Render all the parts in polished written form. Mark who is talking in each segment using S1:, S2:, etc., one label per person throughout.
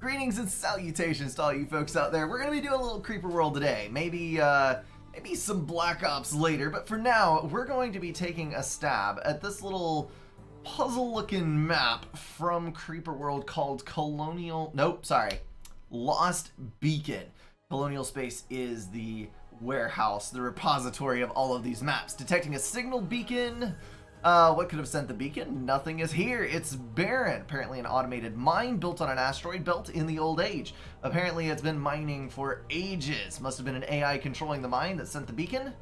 S1: Greetings and salutations to all you folks out there. We're going to be doing a little Creeper World today. Maybe some Black Ops later, but for now, we're going to be taking a stab at this little puzzle-looking map from Creeper World called Lost Beacon. Colonial Space is the warehouse, the repository of all of these maps. Detecting a signal beacon. What could have sent the beacon? Nothing is here. It's barren. Apparently an automated mine built on an asteroid belt in the old age. Apparently it's been mining for ages. Must have been an AI controlling the mine that sent the beacon.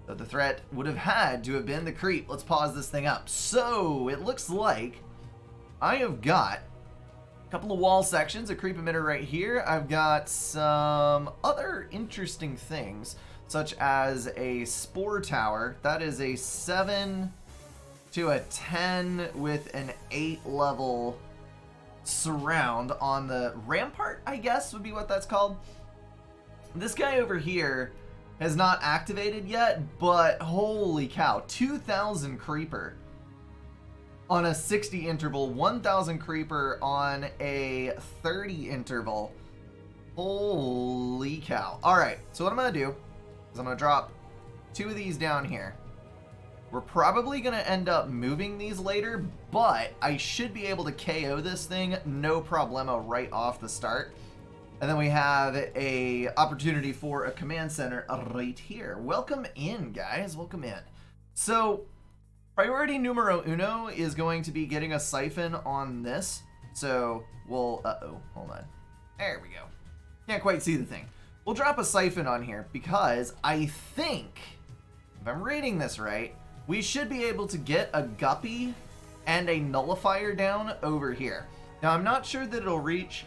S1: So the threat would have had to have been the creep. Let's pause this thing up. So it looks like I have got a couple of wall sections, a creep emitter right here. I've got some other interesting things, such as a spore tower. That is a 7 to a 10 with an 8 level surround on the rampart, I guess would be what that's called. This guy over here has not activated yet, but holy cow, 2,000 creeper on a 60 interval, 1,000 creeper on a 30 interval. Holy cow. All right, so what I'm gonna do is I'm gonna drop 2 of these down here. We're probably going to end up moving these later, but I should be able to KO this thing no problemo right off the start. And then we have a opportunity for a command center right here. Welcome in, guys. Welcome in. So, priority numero uno is going to be getting a siphon on this. So, we'll... hold on. There we go. Can't quite see the thing. We'll drop a siphon on here because I think, if I'm reading this right, we should be able to get a guppy and a nullifier down over here. Now, I'm not sure that it'll reach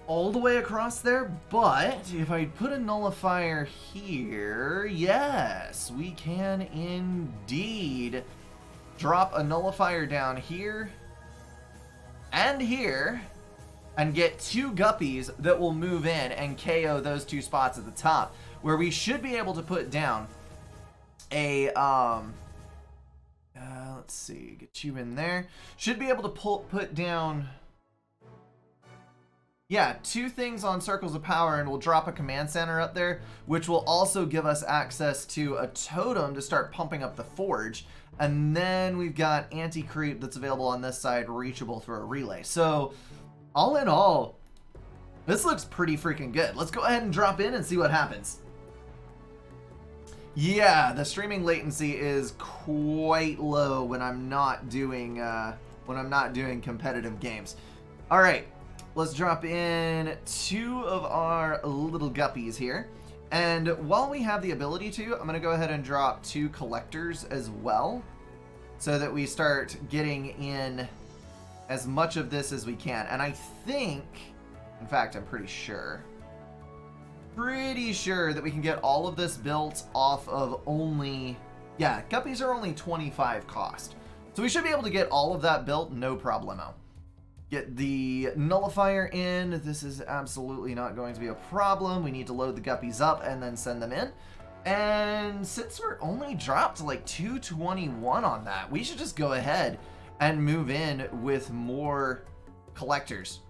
S1: all the way across there, but if I put a nullifier here, yes, we can indeed drop a nullifier down here and here and get 2 guppies that will move in and KO those 2 spots at the top, where we should be able to put down a let's see, get you in there. Should be able to put down 2 things on circles of power, and we'll drop a command center up there, which will also give us access to a totem to start pumping up the forge. And then we've got anti-creep that's available on this side, reachable through a relay. So all in all, this looks pretty freaking good. Let's go ahead and drop in and see what happens. Yeah, the streaming latency is quite low when I'm not doing competitive games. All right, let's drop in 2 of our little guppies here. And while we have the ability to, I'm going to go ahead and drop 2 collectors as well, so that we start getting in as much of this as we can. And I think, in fact, I'm pretty sure that we can get all of this built off of only, guppies are only 25 cost. So we should be able to get all of that built, no problemo. Get the nullifier in. This is absolutely not going to be a problem. We need to load the guppies up and then send them in. And since we're only dropped to like 221 on that, we should just go ahead and move in with more collectors,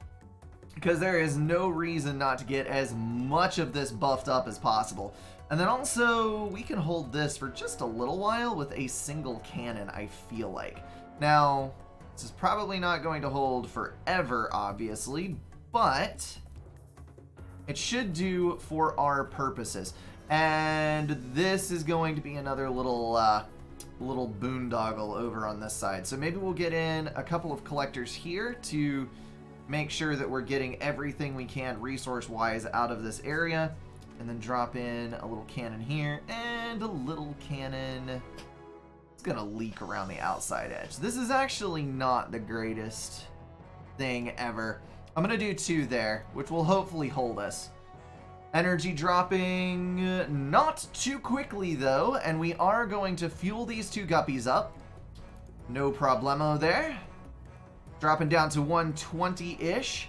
S1: because there is no reason not to get as much of this buffed up as possible. And then also, we can hold this for just a little while with a single cannon, I feel like. Now, this is probably not going to hold forever, obviously, but it should do for our purposes. And this is going to be another little boondoggle over on this side. So maybe we'll get in a couple of collectors here to make sure that we're getting everything we can resource-wise out of this area, and then drop in a little cannon here and a little cannon. It's gonna leak around the outside edge. This is actually not the greatest thing ever. I'm gonna do 2 there, which will hopefully hold us. Energy dropping not too quickly though, and we are going to fuel these 2 guppies up. No problemo there. Dropping down to 120-ish.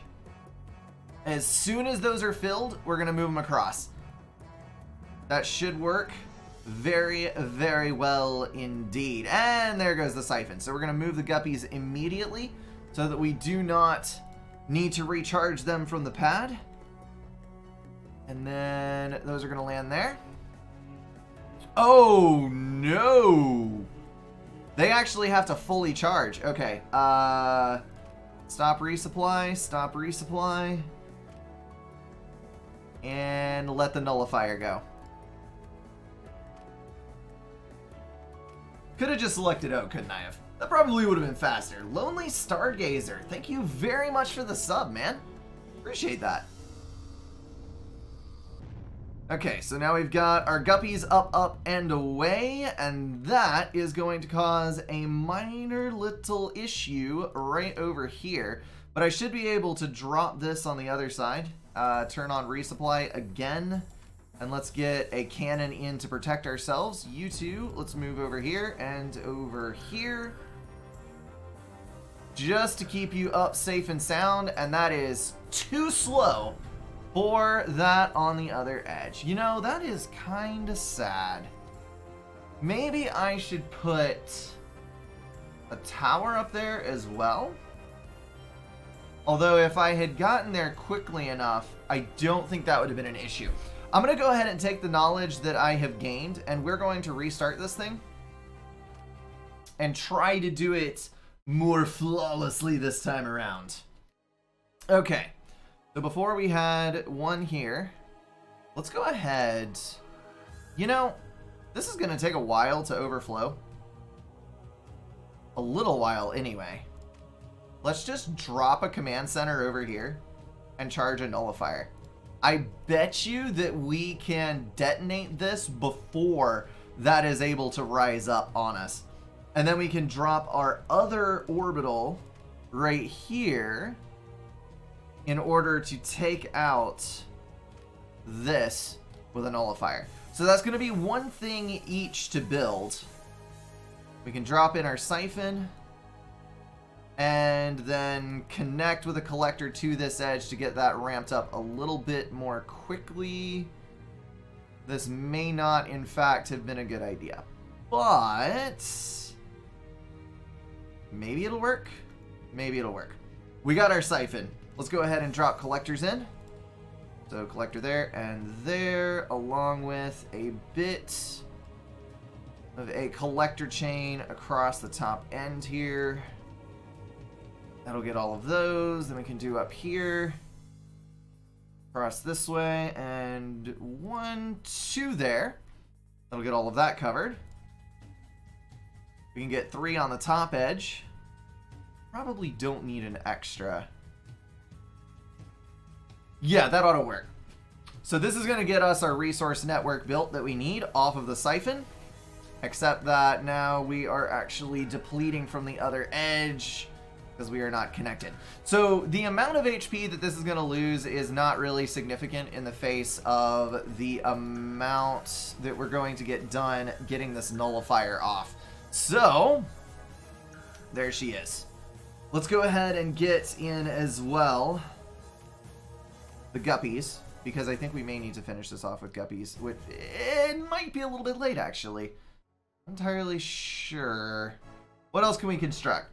S1: As soon as those are filled, we're going to move them across. That should work very, very well indeed. And there goes the siphon. So we're going to move the guppies immediately so that we do not need to recharge them from the pad. And then those are going to land there. Oh, no. They actually have to fully charge. Okay. Stop resupply. Stop resupply. And let the nullifier go. Could have just selected O, couldn't I have? That probably would have been faster. Lonely Stargazer, thank you very much for the sub, man. Appreciate that. Okay, so now we've got our guppies up, up, and away, and that is going to cause a minor little issue right over here. But I should be able to drop this on the other side. Turn on resupply again. And let's get a cannon in to protect ourselves. You two, let's move over here and over here. Just to keep you up safe and sound. And that is too slow for that on the other edge. You know, that is kind of sad. Maybe I should put a tower up there as well. Although if I had gotten there quickly enough, I don't think that would have been an issue. I'm going to go ahead and take the knowledge that I have gained, and we're going to restart this thing and try to do it more flawlessly this time around. Okay, so before we had one here, let's go ahead. You know, this is going to take a while to overflow. A little while anyway. Let's just drop a command center over here and charge a nullifier. I bet you that we can detonate this before that is able to rise up on us. And then we can drop our other orbital right here in order to take out this with a nullifier. So that's going to be one thing each to build. We can drop in our siphon and then connect with a collector to this edge to get that ramped up a little bit more quickly. This may not, in fact, have been a good idea, but maybe it'll work. Maybe it'll work. We got our siphon. Let's go ahead and drop collectors in. So collector there and there, along with a bit of a collector chain across the top end here. That'll get all of those. Then we can do up here. Cross this way. And 1, 2 there. That'll get all of that covered. We can get 3 on the top edge. Probably don't need an extra. Yeah, that ought to work. So this is going to get us our resource network built that we need off of the siphon. Except that now we are actually depleting from the other edge, because we are not connected. So the amount of HP that this is going to lose is not really significant in the face of the amount that we're going to get done getting this nullifier off. So there she is. Let's go ahead and get in as well the guppies, because I think we may need to finish this off with guppies. It might be a little bit late, actually. I'm entirely sure. What else can we construct?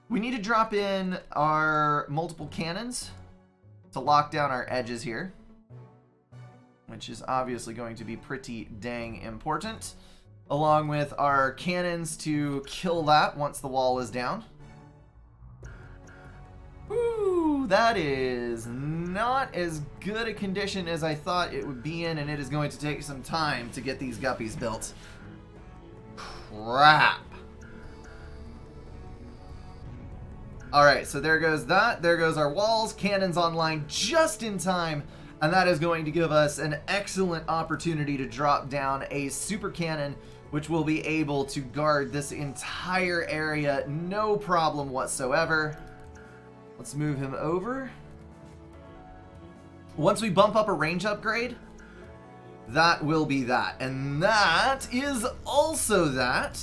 S1: We need to drop in our multiple cannons to lock down our edges here, which is obviously going to be pretty dang important, along with our cannons to kill that once the wall is down. Ooh, that is not as good a condition as I thought it would be in, and it is going to take some time to get these guppies built. Crap. Alright, so there goes that. There goes our walls. Cannons online just in time. And that is going to give us an excellent opportunity to drop down a super cannon, which will be able to guard this entire area, no problem whatsoever. Let's move him over. Once we bump up a range upgrade, that will be that. And that is also that.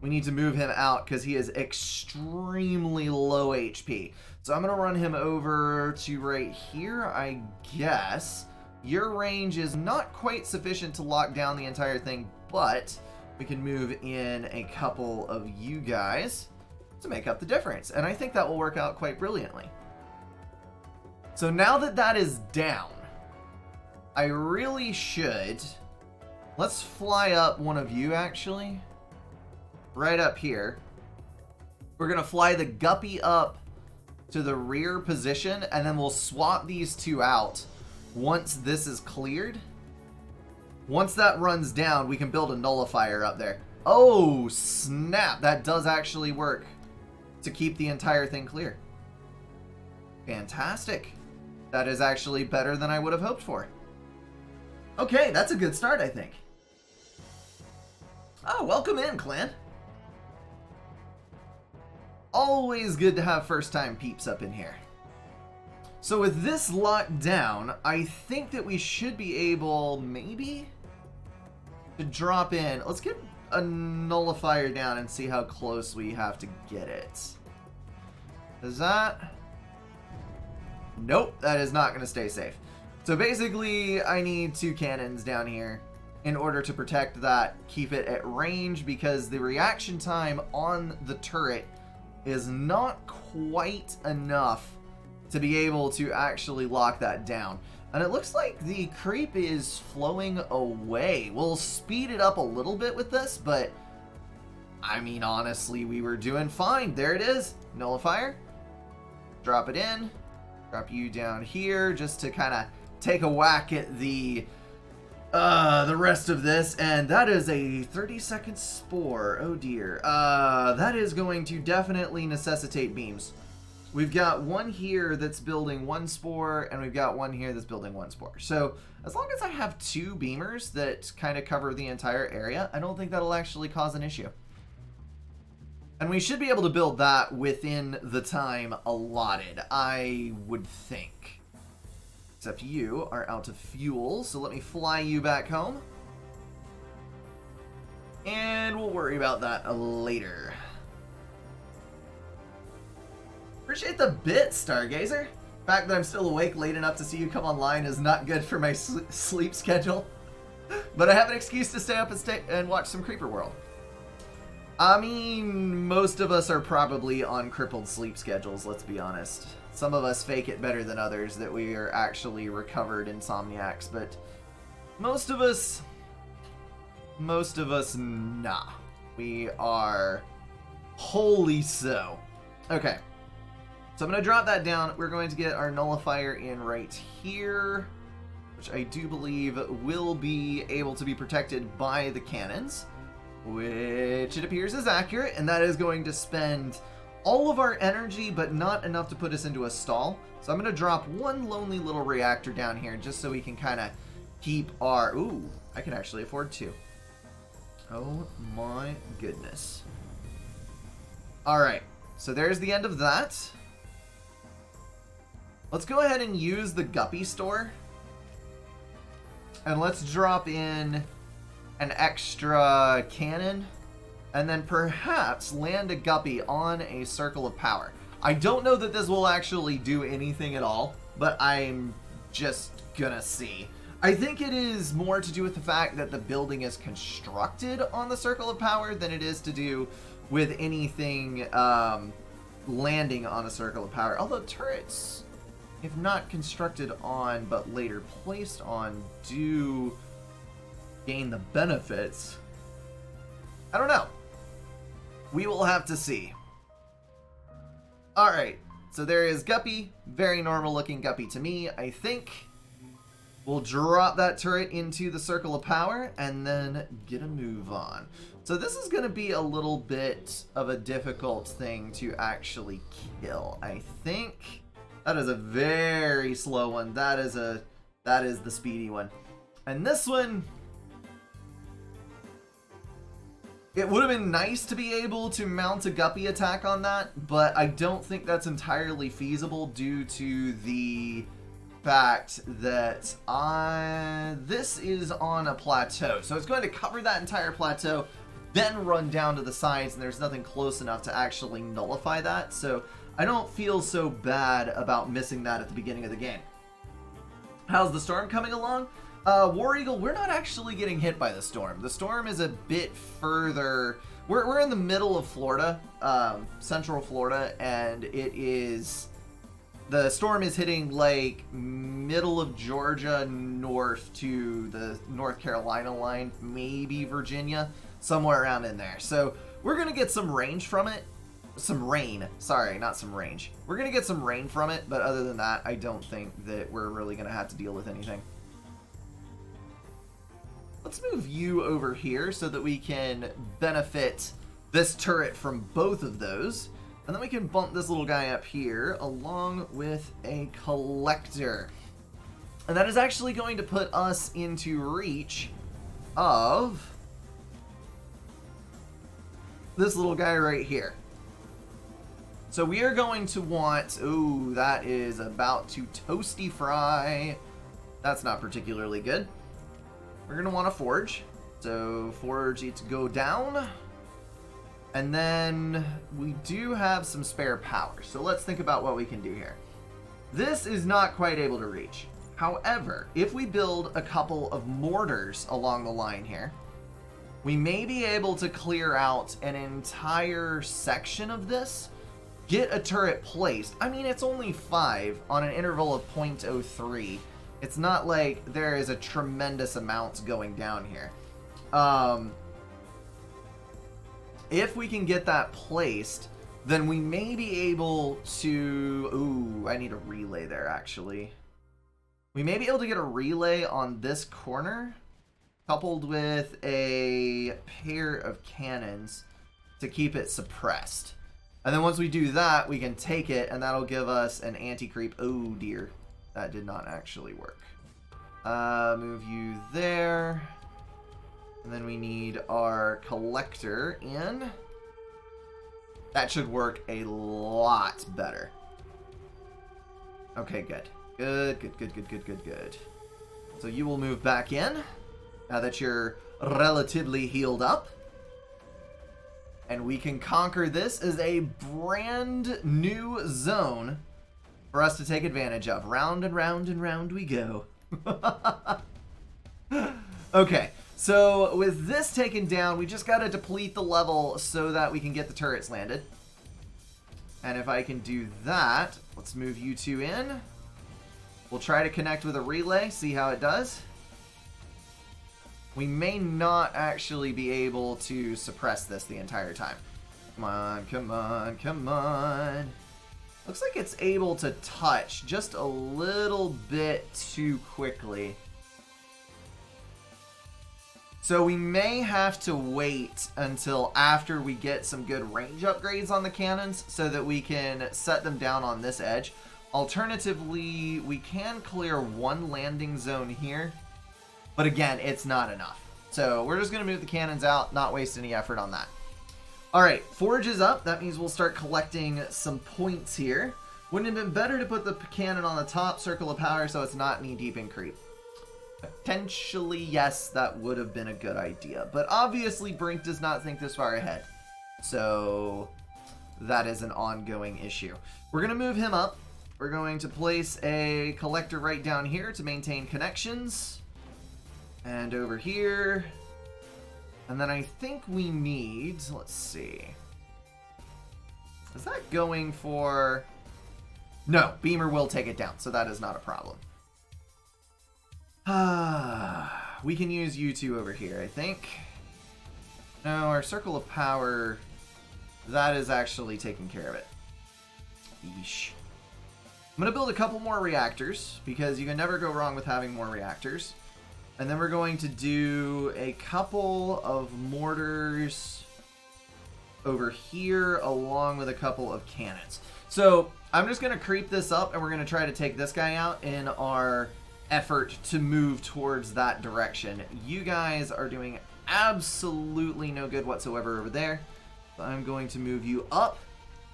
S1: We need to move him out because he is extremely low HP. So I'm going to run him over to right here, I guess. Your range is not quite sufficient to lock down the entire thing, but we can move in a couple of you guys to make up the difference. And I think that will work out quite brilliantly. So now that that is down, I really should... Let's fly up one of you, actually. Right up here. We're going to fly the guppy up to the rear position, and then we'll swap these two out once this is cleared. Once that runs down, we can build a nullifier up there. Oh, snap. That does actually work to keep the entire thing clear. Fantastic. That is actually better than I would have hoped for. Okay, that's a good start, I think. Oh, welcome in, clan. Always good to have first-time peeps up in here. So with this locked down, I think that we should be able, maybe, to drop in. Let's get a nullifier down and see how close we have to get it. Is that... Nope, that is not going to stay safe. So basically, I need 2 cannons down here in order to protect that, keep it at range, because the reaction time on the turret is not quite enough to be able to actually lock that down. And it looks like the creep is flowing away. We'll speed it up a little bit with this, but I mean, honestly, we were doing fine. There it is. Nullifier. Drop it in. Drop you down here just to kind of take a whack at the rest of this, and that is a 30-second spore. Oh dear. That is going to definitely necessitate beams. We've got one here that's building 1 spore, and we've got one here that's building 1 spore. So as long as I have 2 beamers that kind of cover the entire area, I don't think that'll actually cause an issue. And we should be able to build that within the time allotted, I would think. Except you are out of fuel, so let me fly you back home. And we'll worry about that later. Appreciate the bit, Stargazer. The fact that I'm still awake late enough to see you come online is not good for my sleep schedule. But I have an excuse to stay up and watch some Creeper World. I mean, most of us are probably on crippled sleep schedules, let's be honest. Some of us fake it better than others, that we are actually recovered insomniacs, but most of us, nah. We are wholly so. Okay, so I'm going to drop that down. We're going to get our nullifier in right here, which I do believe will be able to be protected by the cannons, which it appears is accurate, and that is going to spend all of our energy, but not enough to put us into a stall. So I'm going to drop 1 lonely little reactor down here just so we can kind of keep our... Ooh, I can actually afford 2. Oh my goodness. Alright, so there's the end of that. Let's go ahead and use the guppy store. And let's drop in an extra cannon. And then perhaps land a guppy on a circle of power. I don't know that this will actually do anything at all, but I'm just gonna see. I think it is more to do with the fact that the building is constructed on the circle of power than it is to do with anything landing on a circle of power. Although turrets, if not constructed on but later placed on, do gain the benefits. I don't know. We will have to see. Alright, so there is Guppy. Very normal looking Guppy to me, I think. We'll drop that turret into the circle of power and then get a move on. So this is going to be a little bit of a difficult thing to actually kill, I think. That is a very slow one. That is the speedy one. And this one, it would have been nice to be able to mount a Guppy attack on that, but I don't think that's entirely feasible due to the fact that this is on a plateau. So it's going to cover that entire plateau, then run down to the sides, and there's nothing close enough to actually nullify that. So I don't feel so bad about missing that at the beginning of the game. How's the storm coming along? War Eagle, we're not actually getting hit by the storm. The storm is a bit further. We're in the middle of Florida, central Florida, and it is The storm is hitting like middle of Georgia north to the North Carolina line, maybe Virginia, somewhere around in there. So we're going to get some range from it. Some rain. Sorry, not some range. We're going to get some rain from it, but other than that, I don't think that we're really going to have to deal with anything. Let's move you over here so that we can benefit this turret from both of those. And then we can bump this little guy up here along with a collector. And that is actually going to put us into reach of this little guy right here. So we are going to want... Ooh, that is about to toasty fry. That's not particularly good. We're going to want a forge. So forge it to go down. And then we do have some spare power. So let's think about what we can do here. This is not quite able to reach. However, if we build a couple of mortars along the line here, we may be able to clear out an entire section of this, get a turret placed. I mean, it's only 5 on an interval of 0.03. It's not like there is a tremendous amount going down here. If we can get that placed, then we may be able to... Ooh, I need a relay there, actually. We may be able to get a relay on this corner, coupled with a pair of cannons to keep it suppressed. And then once we do that, we can take it, and that'll give us an anti-creep. Oh, dear. That did not actually work. Move you there. And then we need our collector in. That should work a lot better. Okay, good. Good. So you will move back in, now that you're relatively healed up. And we can conquer this as a brand new zone for us to take advantage of. Round and round and round we go. Okay, so with this taken down, we just gotta deplete the level so that we can get the turrets landed. And if I can do that, let's move you two in. We'll try to connect with a relay, see how it does. We may not actually be able to suppress this the entire time. Come on, come on, come on. Looks like it's able to touch just a little bit too quickly. So we may have to wait until after we get some good range upgrades on the cannons so that we can set them down on this edge. Alternatively, we can clear one landing zone here, but again, it's not enough. So we're just going to move the cannons out, not waste any effort on that. All right, forge is up. That means we'll start collecting some points here. Wouldn't it have been better to put the cannon on the top circle of power so it's not knee-deep in creep? Potentially, yes, that would have been a good idea. But obviously, Brink does not think this far ahead. So that is an ongoing issue. We're going to move him up. We're going to place a collector right down here to maintain connections. And over here. And then I think we need... Let's see. Is that going for... No, Beamer will take it down, so that is not a problem. We can use you two over here, I think. No, our circle of power, that is actually taking care of it. Yeesh. I'm going to build a couple more reactors, because you can never go wrong with having more reactors. And then we're going to do a couple of mortars over here, along with a couple of cannons. So I'm just going to creep this up, and we're going to try to take this guy out in our effort to move towards that direction. You guys are doing absolutely no good whatsoever over there. So I'm going to move you up,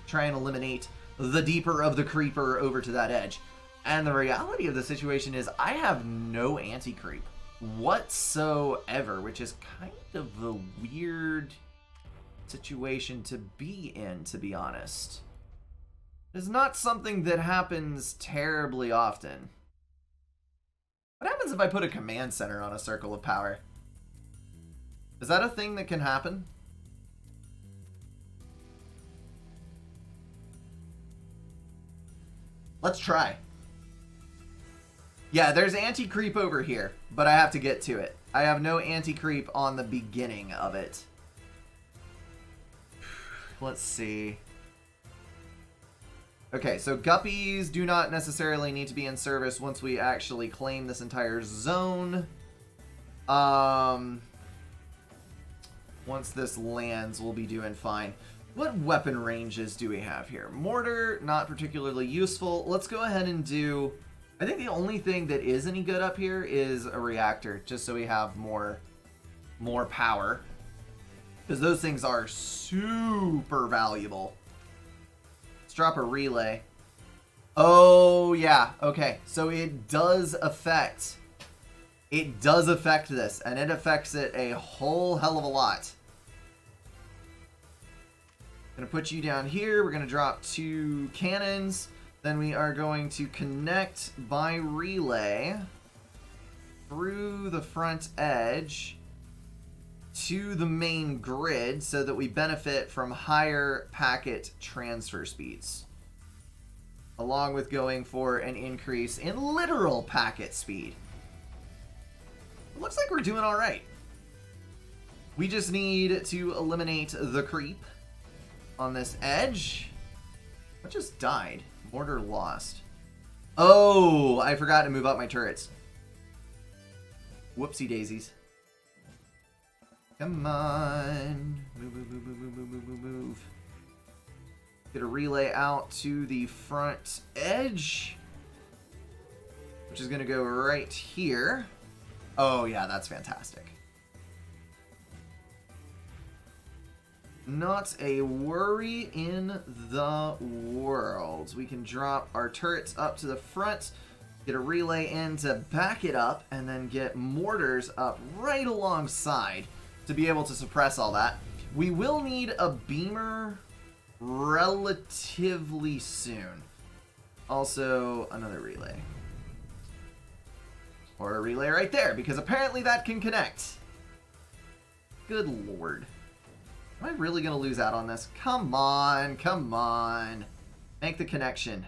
S1: try and eliminate the deeper of the creeper over to that edge. And the reality of the situation is I have no anti-creep whatsoever, which is kind of a weird situation to be in, to be honest. It's not something that happens terribly often. What happens if I put a command center on a circle of power? Is that a thing that can happen? Let's try. Yeah, there's anti-creep over here, but I have to get to it. I have no anti-creep on the beginning of it. Let's see. Okay, so guppies do not necessarily need to be in service once we actually claim this entire zone. Once this lands, we'll be doing fine. What weapon ranges do we have here? Mortar, not particularly useful. Let's go ahead and do... I think the only thing that is any good up here is a reactor, just so we have more power. Because those things are super valuable. Let's drop a relay. Oh, yeah. Okay, so it does affect... It does affect this, and it affects it a whole hell of a lot. Gonna put you down here. We're gonna drop 2 cannons. Then we are going to connect by relay through the front edge to the main grid so that we benefit from higher packet transfer speeds, along with going for an increase in literal packet speed. It looks like we're doing all right. We just need to eliminate the creep on this edge. What just died? Mortar lost. Oh, I forgot to move up my turrets. Whoopsie daisies. Come on. Move, move, move, move, move, move, move, move. Get a relay out to the front edge, which is going to go right here. Oh, yeah, that's fantastic. Not a worry in the world. We can drop our turrets up to the front, get a relay in to back it up, and then get mortars up right alongside to be able to suppress all that. We will need a beamer relatively soon. Also, another relay. Or a relay right there, because apparently that can connect. Good lord. Am I really going to lose out on this? Come on, come on. Make the connection.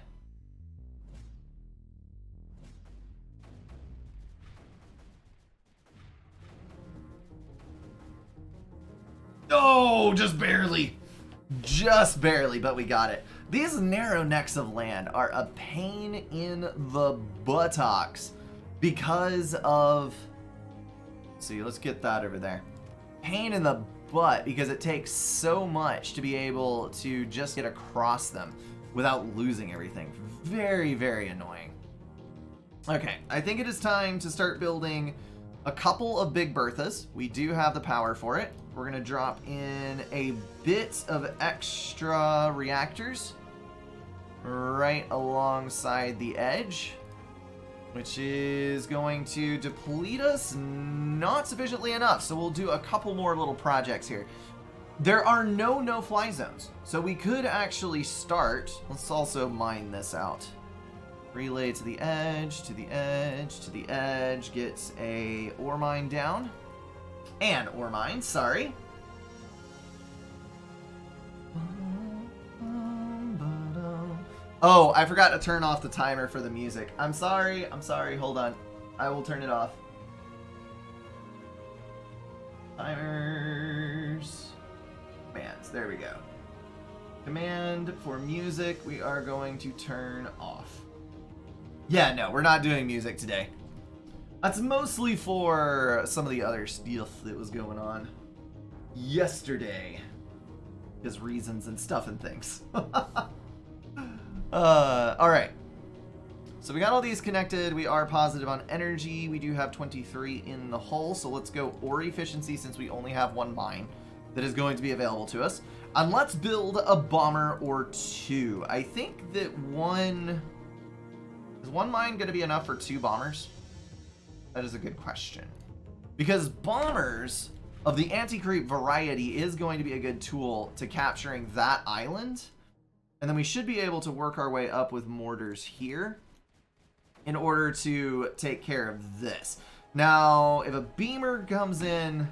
S1: Oh, just barely. Just barely, but we got it. These narrow necks of land are a pain in the buttocks because of... Let's see, let's get that over there. Pain in the butt because it takes so much to be able to just get across them without losing everything. Very, very annoying. Okay, I think it is time to start building a couple of big Berthas. We do have the power for it. We're going to drop in a bit of extra reactors right alongside the edge, which is going to deplete us not sufficiently enough. So we'll do a couple more little projects here. There are no no-fly zones, so we could actually start. Let's also mine this out. Relay to the edge, to the edge, to the edge. Gets a ore mine down. An ore mine, sorry. Oh, I forgot to turn off the timer for the music. I'm sorry, hold on. I will turn it off. Timers. Commands, there we go. Command for music, we are going to turn off. Yeah, no, we're not doing music today. That's mostly for some of the other stuff that was going on yesterday. Because reasons and stuff and things. Alright. So we got all these connected. We are positive on energy. We do have 23 in the hull. So let's go ore efficiency since we only have one mine that is going to be available to us. And let's build a bomber or two. I think that one... Is one mine going to be enough for 2 bombers? That is a good question. Because bombers of the anti-creep variety is going to be a good tool to capturing that island. And then we should be able to work our way up with mortars here in order to take care of this. Now, if a beamer comes in...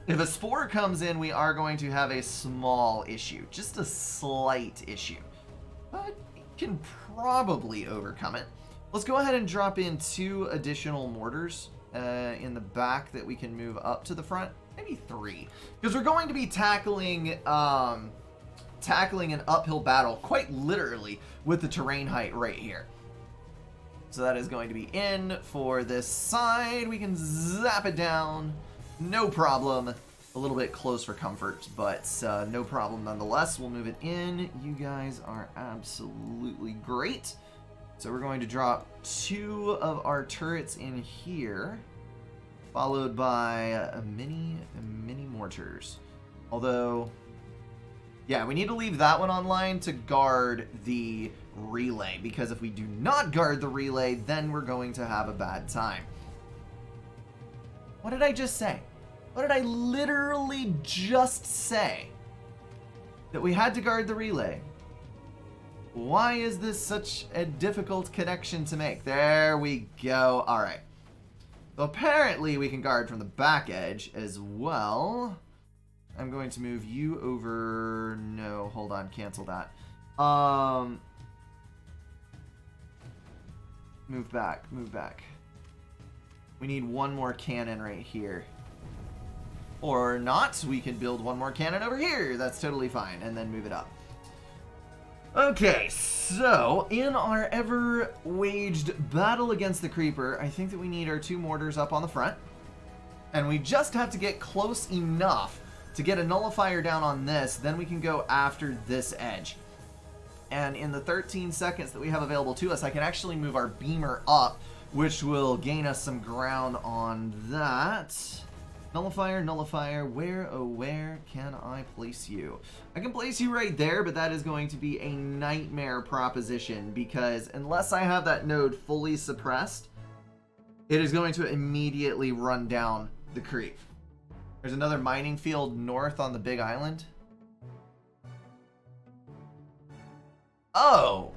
S1: If a spore comes in, we are going to have a small issue. Just a slight issue. But can probably overcome it. Let's go ahead and drop in 2 additional mortars in the back that we can move up to the front. Maybe 3, because we're going to be tackling an uphill battle quite literally with the terrain height right here. So that is going to be in for this side. We can zap it down, no problem. A little bit close for comfort, but no problem nonetheless. We'll move it in. You guys are absolutely great. So we're going to drop 2 of our turrets in here, followed by mini mortars. Although, yeah, we need to leave that one online to guard the relay, because if we do not guard the relay, then we're going to have a bad time. What did I just say? What did I literally just say? That we had to guard the relay. Why is this such a difficult connection to make? There we go. All right. So apparently we can guard from the back edge as well. I'm going to move you over. No, hold on. Cancel that. Move back. Move back. We need 1 more cannon right here. Or not. We can build 1 more cannon over here. That's totally fine. And then move it up. Okay, so in our ever-waged battle against the creeper, I think that we need our 2 mortars up on the front. And we just have to get close enough to get a nullifier down on this, then we can go after this edge. And in the 13 seconds that we have available to us, I can actually move our beamer up, which will gain us some ground on that. Nullifier, nullifier, where, oh where can I place you? I can place you right there, but that is going to be a nightmare proposition, because unless I have that node fully suppressed, it is going to immediately run down the creep. There's another mining field north on the big island. Oh,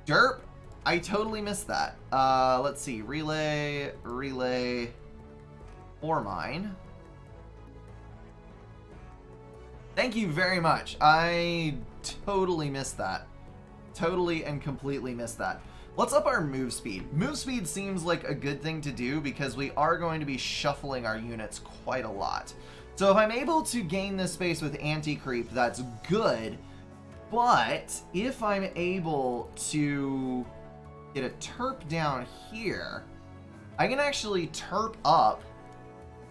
S1: derp. I totally missed that. Let's see. Relay, ore mine. Thank you very much. I totally missed that. Totally and completely missed that. Let's up our move speed. Move speed seems like a good thing to do because we are going to be shuffling our units quite a lot. So if I'm able to gain this space with anti-creep, that's good. But if I'm able to get a terp down here, I can actually terp up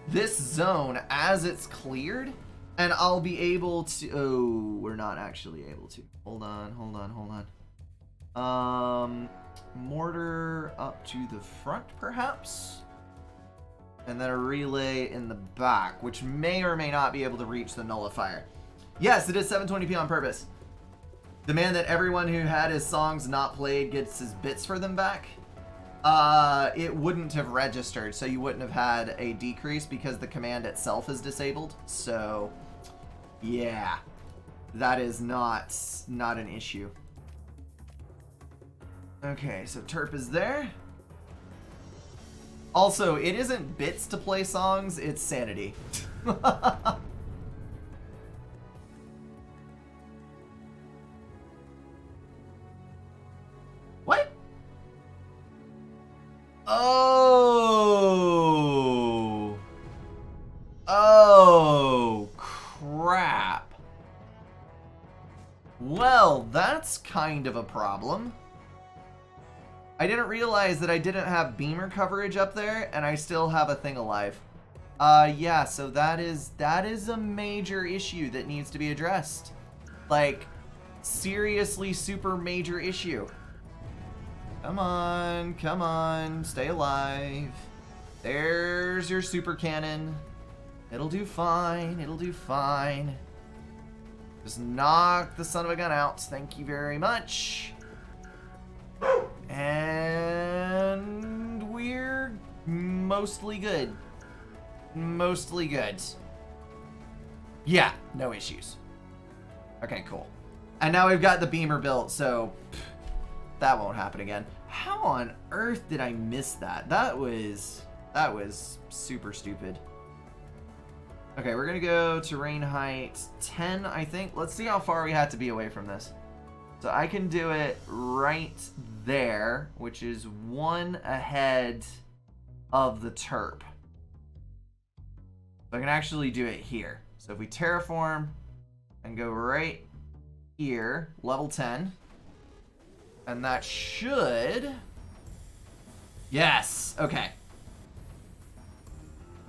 S1: this zone as it's cleared, and I'll be able to... Oh, we're not actually able to. Hold on. Mortar up to the front, perhaps? And then a relay in the back, which may or may not be able to reach the nullifier. Yes, it is 720p on purpose. Demand that everyone who had his songs not played gets his bits for them back. It wouldn't have registered, so you wouldn't have had a decrease because the command itself is disabled. So, yeah, that is not an issue. Okay, so Terp is there. Also, it isn't bits to play songs, it's sanity. What? Oh. Oh, crap. Well, that's kind of a problem. I didn't realize that I didn't have beamer coverage up there, and I still have a thing alive. Yeah, so that is a major issue that needs to be addressed. Like, seriously super major issue. Come on, stay alive. There's your super cannon. It'll do fine, Just knock the son of a gun out. Thank you very much. And we're mostly good. Yeah, no issues. Okay, cool. And now we've got the beamer built, so that won't happen again. How on earth did I miss that? That was super stupid. Okay, we're gonna go terrain height 10, I think. Let's see how far we had to be away from this. So I can do it right there, which is 1 ahead of the terp. So I can actually do it here. So if we terraform and go right here, level 10, and that should... Yes, okay.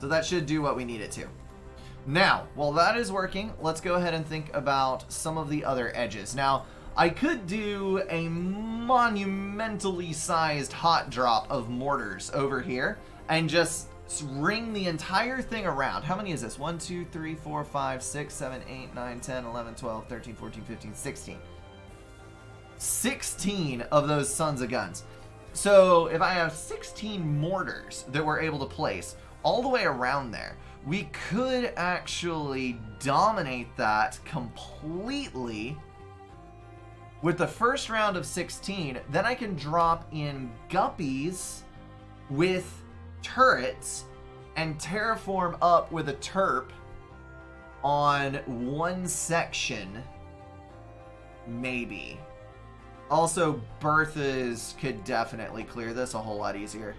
S1: So that should do what we need it to. Now, while that is working, let's go ahead and think about some of the other edges. Now, I could do a monumentally sized hot drop of mortars over here and just ring the entire thing around. How many is this? 1, 2, 3, 4, 5, 6, 7, 8, 9, 10, 11, 12, 13, 14, 15, 16. 16 of those sons of guns. So if I have 16 mortars that we're able to place all the way around there, we could actually dominate that completely with the first round of 16. Then I can drop in guppies with turrets and terraform up with a terp on one section, maybe. Also, Berthas could definitely clear this a whole lot easier.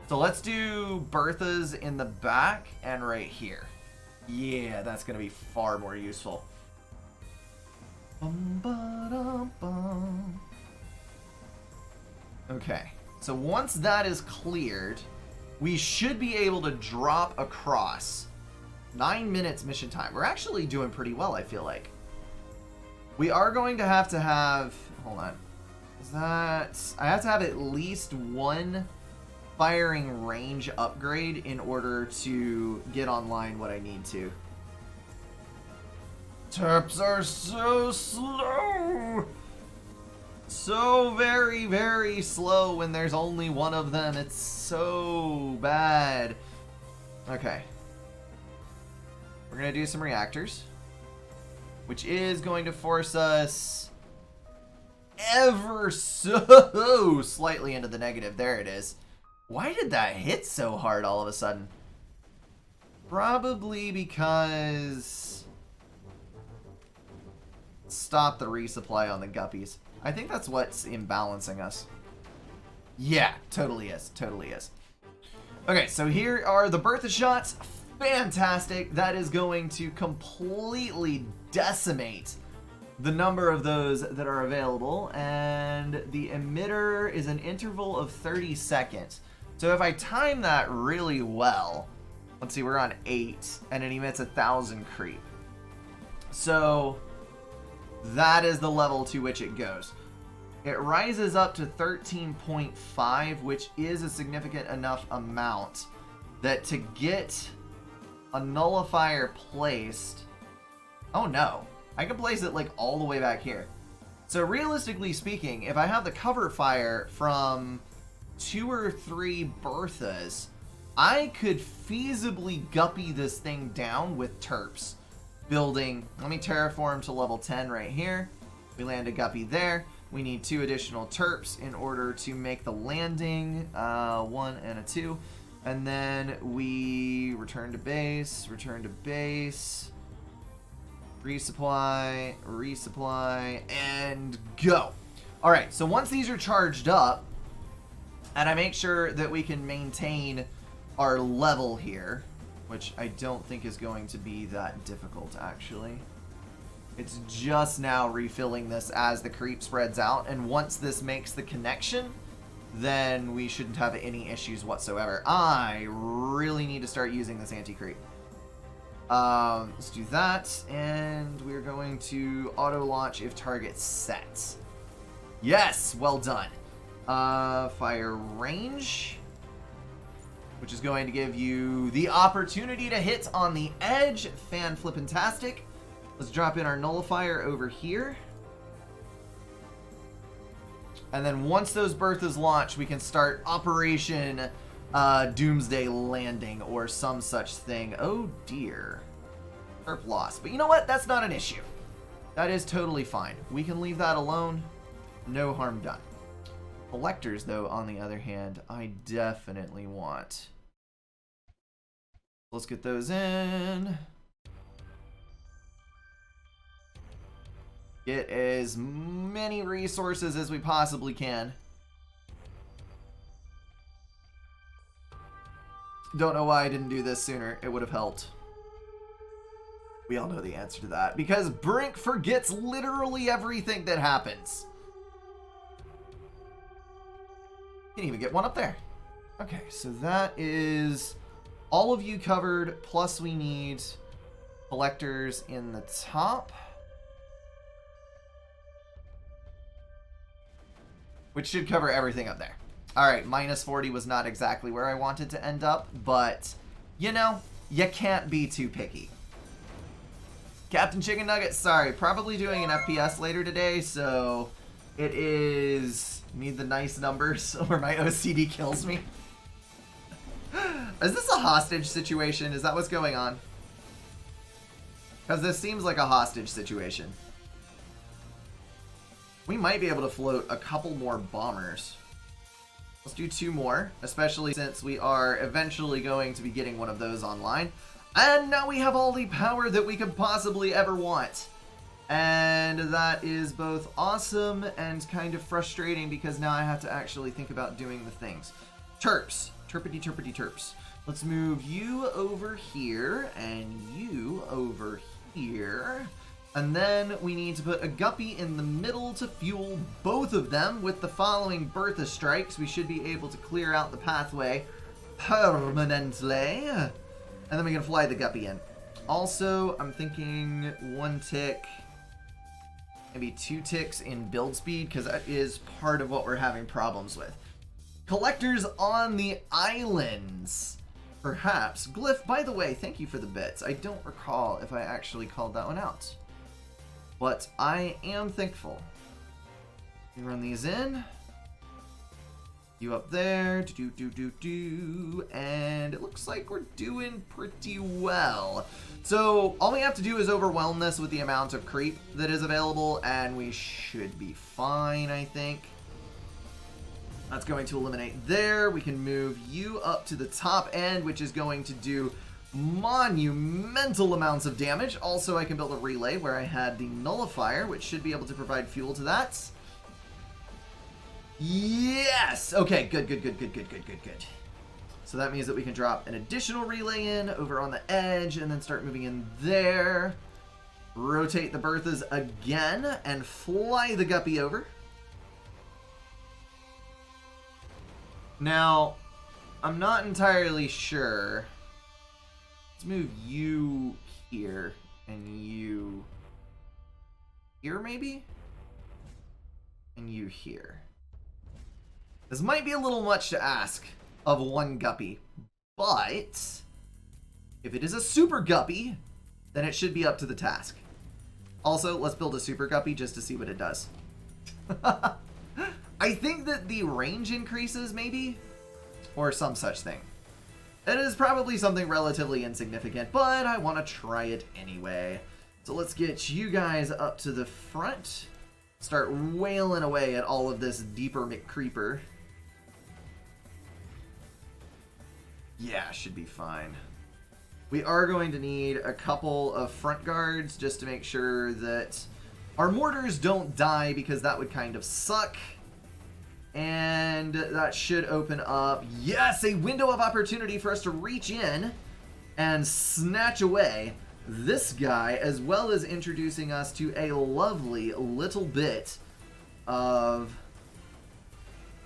S1: So let's do Berthas in the back and right here. Yeah, that's going to be far more useful. Okay, so once that is cleared, we should be able to drop across. 9 minutes mission time. We're actually doing pretty well, I feel like. We are going to have... Hold on. Is that... I have to have at least one firing range upgrade in order to get online what I need to. Terps are so slow! So very, very slow when there's only one of them. It's so bad. Okay. We're going to do some reactors, which is going to force us ever so slightly into the negative. There it is. Why did that hit so hard all of a sudden? Probably because... Stop the resupply on the guppies. I think that's what's imbalancing us. Yeah, totally is. Totally is. Okay, so here are the Bertha shots. Fantastic. That is going to completely decimate the number of those that are available. And the emitter is an interval of 30 seconds. So if I time that really well, let's see, we're on 8, and it emits 1,000 creep. So that is the level to which it goes. It rises up to 13.5, which is a significant enough amount that to get a nullifier placed... Oh no, I can place it like all the way back here. So realistically speaking, if I have the cover fire from 2 or 3 Berthas, I could feasibly guppy this thing down with terps. Building, let me terraform to level 10 right here. We land a guppy there. We need 2 additional terps in order to make the landing, 1 and a 2. And then we return to base, resupply, and go. All right, so once these are charged up, and I make sure that we can maintain our level here, which I don't think is going to be that difficult, actually. It's just now refilling this as the creep spreads out, and once this makes the connection, then we shouldn't have any issues whatsoever. I really need to start using this anti-creep. Let's do that, and we're going to auto-launch if target sets. Yes, well done. Fire range, which is going to give you the opportunity to hit on the edge. Fan-flippin-tastic. Let's drop in our nullifier over here. And then once those Berthas launch, we can start Operation Doomsday Landing or some such thing. Oh dear. Terp loss. But you know what? That's not an issue. That is totally fine. We can leave that alone. No harm done. Collectors, though, on the other hand, I definitely want. Let's get those in. Get as many resources as we possibly can. Don't know why I didn't do this sooner. It would have helped. We all know the answer to that. Because Brink forgets literally everything that happens. Can't even get one up there. Okay, so that is all of you covered. Plus we need collectors in the top. Which should cover everything up there. Alright, minus 40 was not exactly where I wanted to end up, but, you know, you can't be too picky. Captain Chicken Nugget, sorry, probably doing an FPS later today, so it is... Need the nice numbers or my OCD kills me. Is this a hostage situation? Is that what's going on? Because this seems like a hostage situation. We might be able to float a couple more bombers. Let's do 2 more, especially since we are eventually going to be getting one of those online. And now we have all the power that we could possibly ever want. And that is both awesome and kind of frustrating because now I have to actually think about doing the things. Terps. Terpity terpity terps. Let's move you over here and you over here. And then we need to put a guppy in the middle to fuel both of them. With the following Bertha strikes, we should be able to clear out the pathway permanently. And then we can fly the guppy in. Also, I'm thinking 1 tick, maybe 2 ticks in build speed, because that is part of what we're having problems with. Collectors on the islands. Perhaps. Glyph, by the way, thank you for the bits. I don't recall if I actually called that one out. But I am thankful. We run these in. You up there. And it looks like we're doing pretty well. So all we have to do is overwhelm this with the amount of creep that is available, and we should be fine, I think. That's going to eliminate there. We can move you up to the top end, which is going to do monumental amounts of damage. Also, I can build a relay where I had the nullifier, which should be able to provide fuel to that. Yes! Okay, good. So that means that we can drop an additional relay in over on the edge and then start moving in there. Rotate the Berthas again and fly the guppy over. Now, I'm not entirely sure. Let's move you here and you here, maybe? And you here. This might be a little much to ask of 1 guppy, but if it is a super guppy, then it should be up to the task. Also, let's build a super guppy just to see what it does. I think that the range increases, maybe? Or some such thing. It is probably something relatively insignificant, but I want to try it anyway. So let's get you guys up to the front. Start wailing away at all of this deeper McCreeper. Yeah, should be fine. We are going to need a couple of front guards just to make sure that our mortars don't die, because that would kind of suck. And that should open up, yes, a window of opportunity for us to reach in and snatch away this guy, as well as introducing us to a lovely little bit of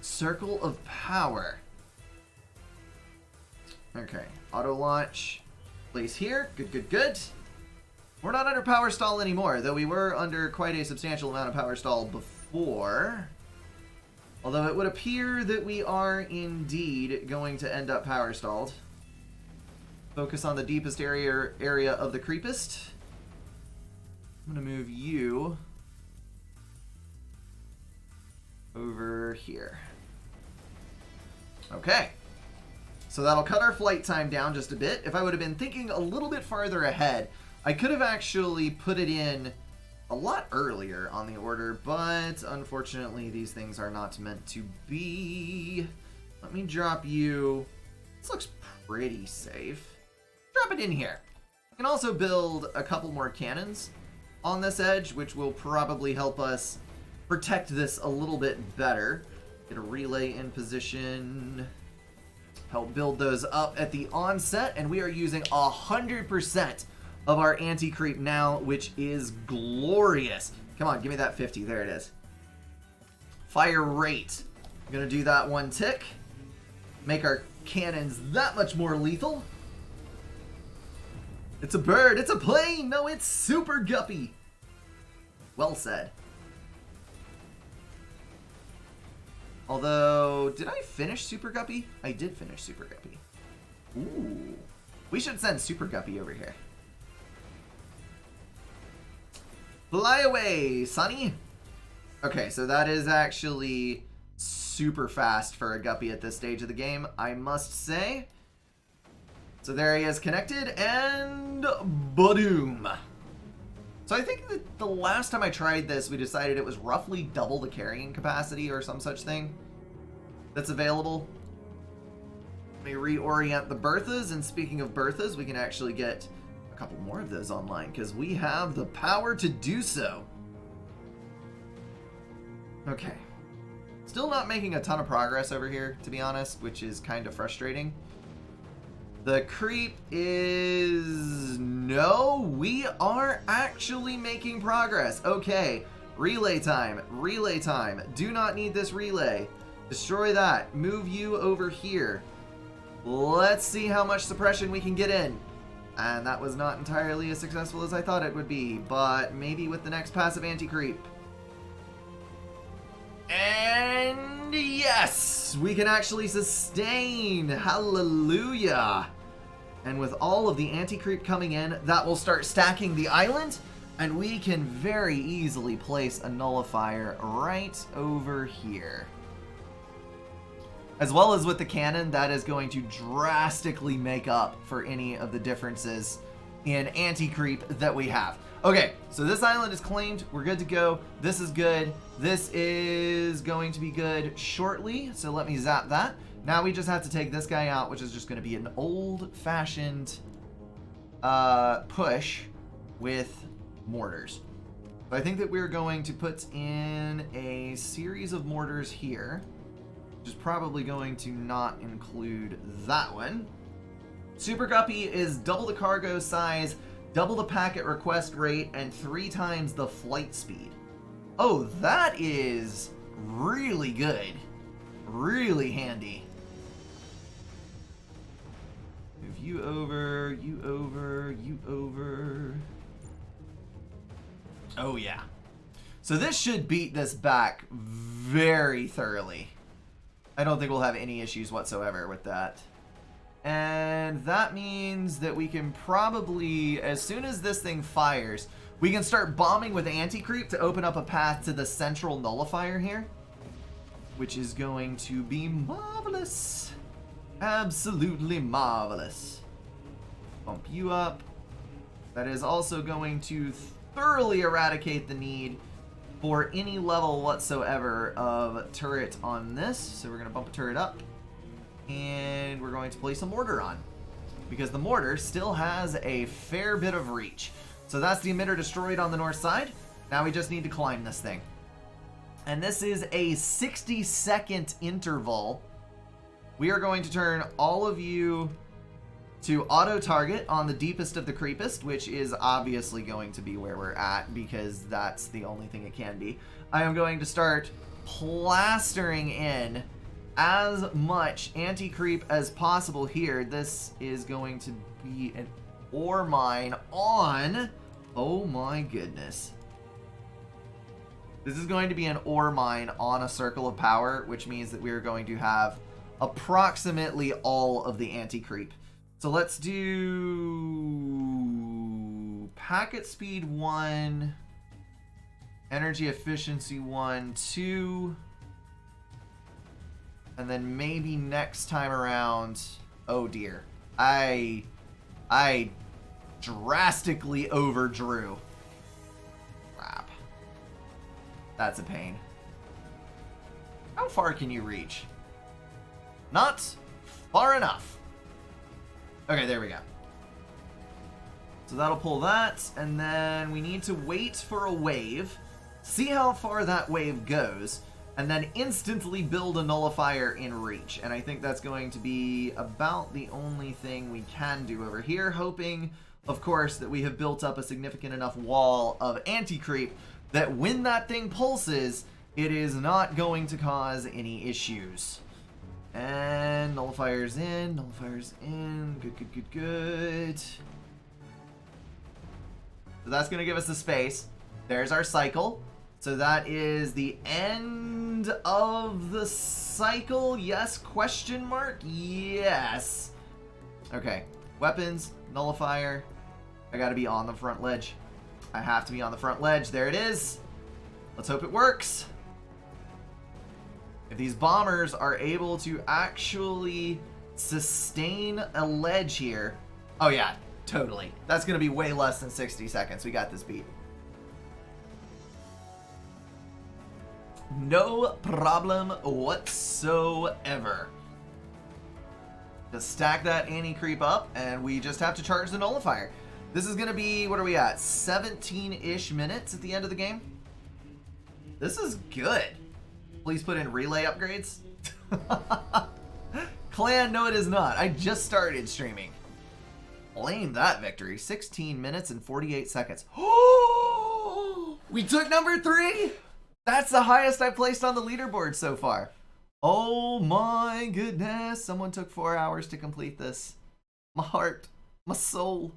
S1: Circle of Power. Okay, auto launch, place here, good. We're not under power stall anymore, though we were under quite a substantial amount of power stall before. Although it would appear that we are indeed going to end up power stalled. Focus on the deepest area of the creepest. I'm going to move you over here. Okay. So that'll cut our flight time down just a bit. If I would have been thinking a little bit farther ahead, I could have actually put it in a lot earlier on the order, but unfortunately these things are not meant to be. Let me drop you. This looks pretty safe. Drop it in here. I can also build a couple more cannons on this edge, which will probably help us protect this a little bit better. Get a relay in position. Help build those up at the onset, and we are using 100% of our anti-creep now, which is glorious. Come on, give me that 50. There it is. Fire rate. I'm gonna do that 1 tick. Make our cannons that much more lethal. It's a bird, it's a plane, no, it's Super Guppy. Well said. Although, did I finish Super Guppy? I did finish Super Guppy. Ooh. We should send Super Guppy over here. Fly away, Sonny. Okay, so that is actually super fast for a Guppy at this stage of the game, I must say. So there he is connected, and badoom. So I think that the last time I tried this, we decided it was roughly double the carrying capacity or some such thing that's available. Let me reorient the Berthas, and speaking of Berthas, we can actually get a couple more of those online because we have the power to do so. Okay. Still not making a ton of progress over here, to be honest, which is kind of frustrating. The creep is... No, we are actually making progress. Okay, relay time, relay time. Do not need this relay. Destroy that. Move you over here. Let's see how much suppression we can get in. And that was not entirely as successful as I thought it would be, but maybe with the next passive anti-creep. And yes, we can actually sustain. Hallelujah. And with all of the anti-creep coming in, that will start stacking the island, and we can very easily place a nullifier right over here. As well as with the cannon, that is going to drastically make up for any of the differences in anti-creep that we have. Okay, so this island is claimed. We're good to go. This is good. This is going to be good shortly, so let me zap that. Now we just have to take this guy out, which is just going to be an old-fashioned push with mortars. So I think that we're going to put in a series of mortars here, which is probably going to not include that one. Super Guppy is double the cargo size, double the packet request rate, and 3 times the flight speed. Oh, that is really good. Really handy. Move you over, you over, you over. Oh yeah. So this should beat this back very thoroughly. I don't think we'll have any issues whatsoever with that. And that means that we can probably, as soon as this thing fires, we can start bombing with anti-creep to open up a path to the central nullifier here, which is going to be marvelous. Absolutely marvelous. Bump you up. That is also going to thoroughly eradicate the need for any level whatsoever of turret on this. So we're going to bump a turret up, and we're going to place a mortar on, because the mortar still has a fair bit of reach. So that's the emitter destroyed on the north side. Now we just need to climb this thing. And this is a 60-second interval. We are going to turn all of you to auto-target on the deepest of the creepest, which is obviously going to be where we're at, because that's the only thing it can be. I am going to start plastering in as much anti-creep as possible here. This is going to be an ore mine on... Oh my goodness. This is going to be an ore mine on a circle of power, which means that we are going to have approximately all of the anti-creep. So let's do packet speed 1, energy efficiency 1, 2, and then maybe next time around, oh dear, I drastically overdrew. Crap. That's a pain. How far can you reach? Not far enough. Okay, there we go. So that'll pull that, and then we need to wait for a wave, see how far that wave goes, and then instantly build a nullifier in reach. And I think that's going to be about the only thing we can do over here, hoping, of course, that we have built up a significant enough wall of anti-creep that when that thing pulses, it is not going to cause any issues. And nullifiers in, good, good, good, good. So that's going to give us the space. There's our cycle. So that is the end of the cycle. Yes, question mark? Yes. Okay, weapons, nullifier. I gotta be on the front ledge. I have to be on the front ledge. There it is. Let's hope it works. If these bombers are able to actually sustain a ledge here. Oh yeah, totally. That's gonna be way less than 60 seconds. We got this beat. No problem whatsoever. Just stack that anti-creep up, and we just have to charge the nullifier. This is going to be, what are we at, 17-ish minutes at the end of the game? This is good. Please put in relay upgrades. Clan, no it is not. I just started streaming. Blame that victory. 16 minutes and 48 seconds. Oh, we took number 3. That's the highest I've placed on the leaderboard so far. Oh my goodness. Someone took 4 hours to complete this. My heart, my soul.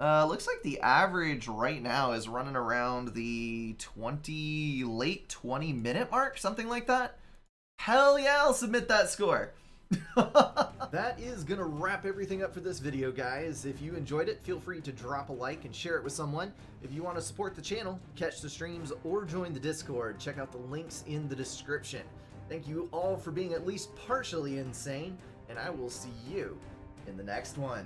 S1: Looks like the average right now is running around the late 20 minute mark, something like that. Hell yeah, I'll submit that score. That is gonna wrap everything up for this video, guys. If you enjoyed it, feel free to drop a like and share it with someone. If you want to support the channel, catch the streams, or join the Discord, check out the links in the description. Thank you all for being at least partially insane, and I will see you in the next one.